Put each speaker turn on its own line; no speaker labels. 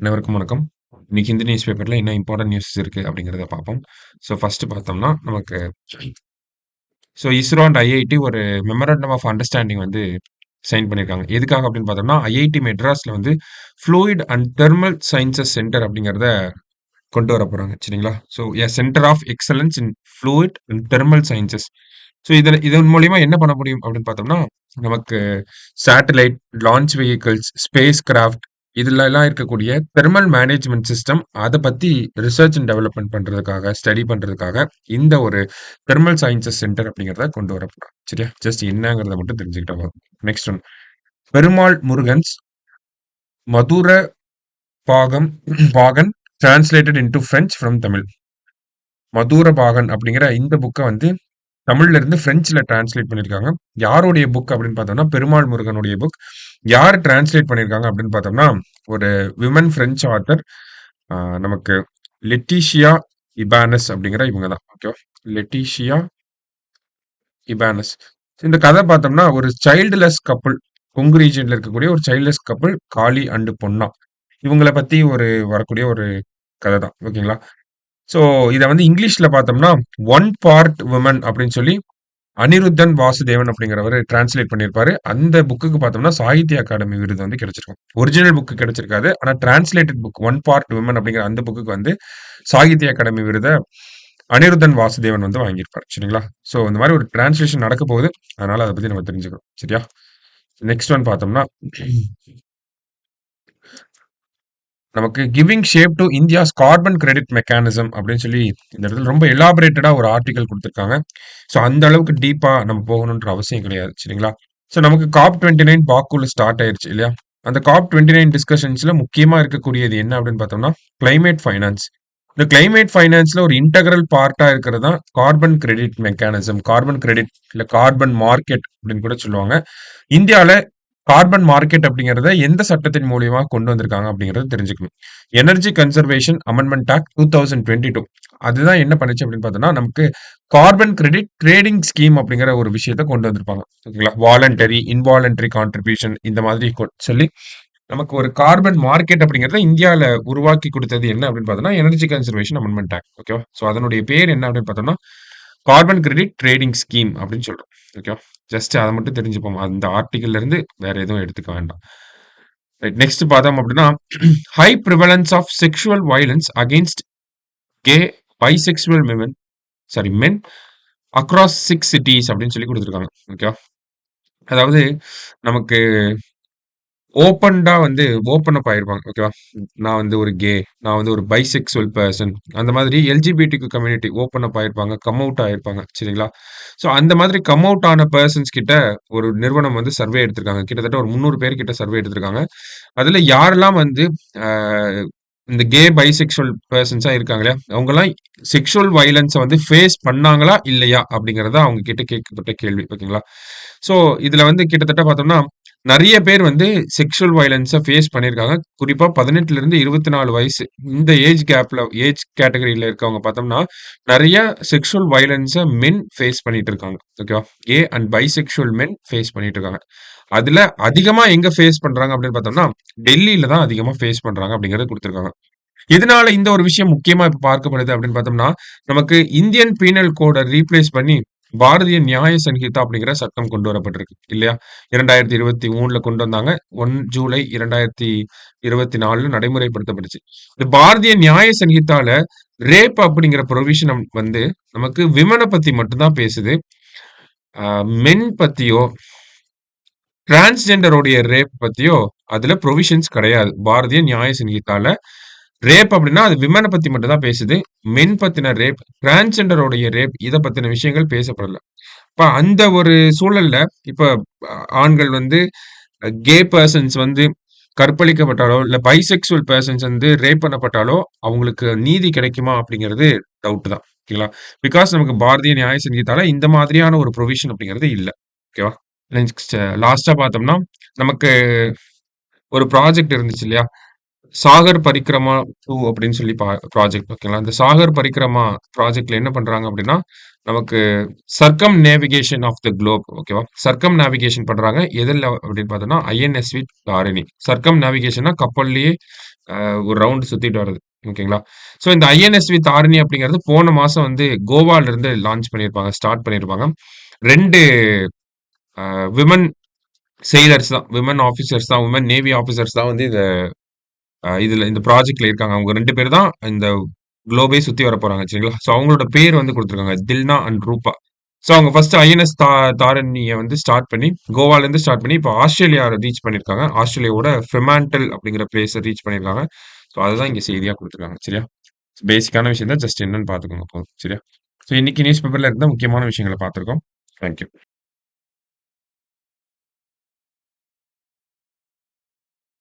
அனைவருக்கும் வணக்கம். இன்னைக்கு ஹிந்து நியூஸ் பேப்பர்ல என்ன இம்பார்ட்டன்ட் நியூஸஸ் இருக்கு அப்படிங்கிறத பார்ப்போம். ஃபர்ஸ்ட் பார்த்தோம்னா நமக்கு இஸ்ரோ அண்ட் ஐஐடி ஒரு மெமரண்டம் ஆஃப் அண்டர்ஸ்டாண்டிங் சைன் பண்ணியிருக்காங்க. எதுக்காக அப்படின்னு பார்த்தோம்னா, ஐஐடி மெட்ராஸ்ல fluid and thermal sciences centre அப்படிங்கிறத கொண்டு வர போறாங்க. சரிங்களா? Centre of excellence in fluid and thermal sciences. இதன் மூலியமா என்ன பண்ண முடியும் அப்படின்னு பார்த்தோம்னா, நமக்கு satellite, launch vehicles, spacecraft இதுலலாம் இருக்கக்கூடிய தெர்மல் மேனேஜ்மெண்ட் சிஸ்டம் அத பத்தி ரிசர்ச் அண்ட் டெவலப்மெண்ட் பண்றதுக்காக, ஸ்டடி பண்றதுக்காக இந்த ஒரு தெர்மல் சயின்சஸ் சென்டர் அப்படிங்கிறத கொண்டு வர போறாங்க. சரியா? ஜஸ்ட் என்னங்கிறத மட்டும் தெரிஞ்சுக்கிட்டா போதும். Next one. பெருமாள் முருகன்ஸ் மதுர பாகம் Bhagan translated into French from Tamil. Madhura Bhagan அப்படிங்கிற இந்த புக்க தமிழ்ல இருந்து பிரெஞ்சுல டிரான்ஸ்லேட் பண்ணியிருக்காங்க. யாருடைய புக் அப்படின்னு பார்த்தோம்னா, பெருமாள் முருகனுடைய புக். யார் டிரான்ஸ்லேட் பண்ணியிருக்காங்க அப்படின்னு பார்த்தோம்னா, ஒரு விமன் பிரெஞ்சு ஆத்தர் நமக்கு லெட்டிஷியா இபானஸ் அப்படிங்கிற இவங்க தான். ஓகேவா? லெட்டிஷியா இபானஸ். இந்த கதை பார்த்தோம்னா, ஒரு சைல்டுலெஸ் கப்புள், கொங்கு ரீஜன்ல இருக்கக்கூடிய ஒரு சைல்ட்லெஸ் கப்புள் காளி அண்டு பொன்னா இவங்கள பத்தி வரக்கூடிய ஒரு கதை தான். ஓகேங்களா? ஸோ இத இங்கிலீஷ்ல பார்த்தோம்னா, ஒன் பார்ட் விமன் அப்படின்னு சொல்லி அனிருத்தன் வாசுதேவன் அப்படிங்கிறவர் டிரான்ஸ்லேட் பண்ணியிருப்பாரு. அந்த புக்குக்கு பார்த்தோம்னா சாகித்ய அகாடமி விருது கிடைச்சிருக்கும். ஒரிஜினல் புக் கிடைச்சிருக்காது. ஆனா translated book one part woman அப்படிங்கிற அந்த புக்குக்கு சாகித்ய அகாடமி விருதை அனிருத்தன் வாசுதேவன் வாங்கியிருப்பாரு. சரிங்களா? ஸோ இந்த மாதிரி ஒரு டிரான்ஸ்லேஷன் நடக்க போகுது. அதனால அதை பத்தி நம்ம தெரிஞ்சுக்கணும். சரியா? நெக்ஸ்ட் ஒன் பார்த்தோம்னா, நமக்கு giving shape to India's carbon credit mechanism அப்படின்னு சொல்லி இந்த இடத்துல ரொம்ப எலாபரேட்டடா ஒரு ஆர்டிகல் கொடுத்துருக்காங்க. ஸோ அந்த அளவுக்கு டீப்பா நம்ம போகணுன்ற அவசியம் கிடையாது. சரிங்களா? ஸோ நமக்கு COP29 பாக்குல ஸ்டார்ட் ஆயிருச்சு இல்லையா? அந்த COP29 டிஸ்கஷன்ஸ்ல முக்கியமா இருக்கக்கூடியது என்ன அப்படின்னு பார்த்தோம்னா, கிளைமேட் ஃபைனான்ஸ். இந்த கிளைமேட் ஃபைனான்ஸ்ல ஒரு இன்டெகிரல் பார்ட்டா இருக்கிறது தான் carbon credit mechanism, carbon credit இல்ல கார்பன் மார்க்கெட் அப்படின்னு கூட சொல்லுவாங்க. இந்தியால கார்பன் மார்க்கெட் அப்படிங்கிறத எந்த சட்டத்தின் மூலியமா கொண்டு வந்திருக்காங்க அப்படிங்கறத தெரிஞ்சுக்கணும். எனர்ஜி கன்சர்வேஷன் அமெண்ட்மெண்ட் ஆக்ட் 2022 அதுதான் என்ன பண்ணுச்சு அப்படின்னு பார்த்தோம்னா, நமக்கு கார்பன் கிரெடிட் ட்ரேடிங் ஸ்கீம் அப்படிங்கிற ஒரு விஷயத்த கொண்டு வந்திருப்பாங்க. ஓகேங்களா? வாலண்டரி, இன்வாலண்டரி கான்ட்ரிபியூஷன் இந்த மாதிரி சொல்லி நமக்கு ஒரு கார்பன் மார்க்கெட் அப்படிங்கிறத இந்தியால உருவாக்கி கொடுத்தது என்ன அப்படின்னு பார்த்தோம்னா, எனர்ஜி கன்சர்வேஷன் அமெண்ட்மெண்ட் ஆக்ட். ஓகேவா? ஸோ அதனுடைய பேர் என்ன அப்படின்னு பார்த்தோம்னா, கார்பன் கிரெடிட் ட்ரேடிங் ஸ்கீம் அப்படின்னு சொல்றோம். ஓகேவா? ஜஸ்ட் அதை மட்டும் தெரிஞ்சுப்போம். அந்த ஆர்டிகல்ல இருந்து வேற எதுவும் எடுத்துக்க வேண்டாம். ரைட். நெக்ஸ்ட் பார்த்தோம் அப்படின்னா, high prevalence of sexual violence against gay bisexual men across 6 cities அப்படின்னு சொல்லி கொடுத்துருக்காங்க. ஓகேவா? அதாவது நமக்கு ஓப்பன்டா ஓப்பன் அப் ஆயிருப்பாங்க. ஓகேவா? நான் ஒரு கே, நான் ஒரு பைசெக்சுவல் பெர்சன் அந்த மாதிரி எல்ஜிபிடிக்யூ கம்யூனிட்டி ஓப்பன் அப் ஆயிருப்பாங்க, கம் அவுட் ஆயிருப்பாங்க. சரிங்களா? ஸோ அந்த மாதிரி கம் அவுட் ஆன பெர்சன்ஸ் கிட்ட ஒரு நிறுவனம் சர்வே எடுத்திருக்காங்க. கிட்டத்தட்ட ஒரு 300 பேர் கிட்ட சர்வே எடுத்திருக்காங்க. அதுல யாரெல்லாம் அ இந்த கே, பைசெக்சுவல் பெர்சன்ஸா இருக்காங்க இல்லையா? அவங்கலாம் செக்சுவல் வயலன்ஸ ஃபேஸ் பண்ணாங்களா? இல்லையா? அப்படிங்கிறது தான் அவங்க கிட்ட கேட்கப்பட்ட கேள்வி. ஓகேங்களா? ஸோ இதுல கிட்டத்தட்ட பார்த்தோம்னா, நெறைய பேர் செக்சுவல் வயலன்ஸ ஃபேஸ் பண்ணியிருக்காங்க. குறிப்பா 18லிருந்து 24 வயசு. இந்த ஏஜ் கேட்டகரில இருக்கவங்க பார்த்தோம்னா, நெறைய செக்சுவல் வயலன்ஸ மென் ஃபேஸ் பண்ணிட்டு இருக்காங்க. ஓகேவா? Gay and bisexual men face பண்ணிட்டு இருக்காங்க. அதுல அதிகமா எங்க ஃபேஸ் பண்றாங்க அப்படின்னு பார்த்தோம்னா, டெல்லில தான் அதிகமா ஃபேஸ் பண்றாங்க அப்படிங்கிறத குடுத்திருக்காங்க. எதனால இந்த ஒரு விஷயம் முக்கியமா இப்ப பார்க்கப்படுது அப்படின்னு பார்த்தோம்னா, நமக்கு இந்தியன் பீனல் கோட ரீப்ளேஸ் பண்ணி பாரதிய நியாய சன்ஹிதா அப்படிங்கிற சட்டம் கொண்டு வரப்பட்டிருக்கு இல்லையா? 2023ல கொண்டு வந்தாங்க. 1 ஜூலை 2024ல நடைமுறைப்படுத்தப்பட்டுச்சு. இந்த பாரதிய நியாய சன்ஹிதால ரேப் அப்படிங்கிற புரோவிஷன் நமக்கு விமன பத்தி மட்டும் தான் பேசுது. மென் பத்தியோ, டிரான்ஸ்ஜெண்டரோடைய ரேப் பத்தியோ அதுல புரோவிஷன்ஸ் கிடையாது. பாரதிய நியாய சன்ஹிதால ரேப் அப்படின்னா அது விமன பத்தி மட்டும் தான் பேசுது. மென் பத்தின ரேப், டிரான்ஸ்ஜெண்டரோடைய ரேப் இத பத்தின விஷயங்கள் பேசப்படல. இப்ப அந்த ஒரு சூழல்ல இப்ப ஆண்கள் கே பெர்சன்ஸ் கற்பழிக்கப்பட்டாலோ, இல்ல பைசெக்சுவல் பெர்சன்ஸ் ரேப் பண்ணப்பட்டாலோ, அவங்களுக்கு நீதி கிடைக்குமா அப்படிங்கிறது டவுட் தான். ஓகேங்களா? பிகாஸ் நமக்கு பாரதிய நியாய சங்கீதால இந்த மாதிரியான ஒரு புரோவிஷன் அப்படிங்கிறது இல்ல. ஓகேவா? நெக்ஸ்ட் லாஸ்ட்டா பார்த்தோம்னா, நமக்கு ஒரு ப்ராஜெக்ட் இருந்துச்சு இல்லையா? சாகர் பரிக்ரமா 2 அப்படின்னு சொல்லி ப்ராஜெக்ட். ஓகேங்களா? இந்த சாகர் பரிக்ரமா ப்ராஜெக்ட்ல என்ன பண்றாங்க அப்படின்னா, நமக்கு சர்க்கம் நேவிகேஷன் ஆஃப் த குளோப். ஓகேவா? சர்க்கம் நேவிகேஷன் பண்றாங்க. எதுல அப்படின்னு பார்த்தோம்னா, ஐஎன்எஸ்வி தாரிணி. சர்க்கம் நேவிகேஷன்னா கப்பல்லயே ஒரு ரவுண்ட் சுத்திட்டு வர்றது. ஓகேங்களா? ஸோ இந்த ஐஎன்எஸ்வி தாரிணி அப்படிங்கிறது போன மாசம் வந்து கோவால இருந்து லான்ச் பண்ணியிருப்பாங்க. ஸ்டார்ட் பண்ணியிருப்பாங்க. 2 விமன் செயிலர்ஸ் தான். விமன் ஆஃபிசர்ஸ் தான். விமன் நேவி ஆஃபிசர்ஸ் தான் வந்து இதுல இந்த ப்ராஜெக்ட்ல இருக்காங்க. அவங்க 2 பேர் தான் இந்த குளோபே சுத்தி வரப்போறாங்க. சரிங்களா? ஸோ அவங்களோட பேர் வந்து குடுத்துருக்காங்க. தில்னா அண்ட் ரூபா. ஸோ அவங்க ஃபர்ஸ்ட் ஐஎன்எஸ் தாரணிய வந்து ஸ்டார்ட் பண்ணி, கோவாலேருந்து ஸ்டார்ட் பண்ணி, இப்போ ஆஸ்திரேலியா ரீச் பண்ணியிருக்காங்க. ஆஸ்திரேலியாவோட ஃப்ரெமான்டல் அப்படிங்கிற பிளேஸ ரீச் பண்ணியிருக்காங்க. ஸோ அதுதான் இங்க செய்தியா குடுத்துருக்காங்க. சரியா? பேசிக்கான விஷயம் தான். ஜஸ்ட் என்னன்னு பார்த்துக்கோங்க போதும். சரியா? ஸோ இன்னைக்கு நியூஸ் பேப்பர்ல இருந்த முக்கியமான விஷயங்கள பார்த்துருக்கோம். Thank you.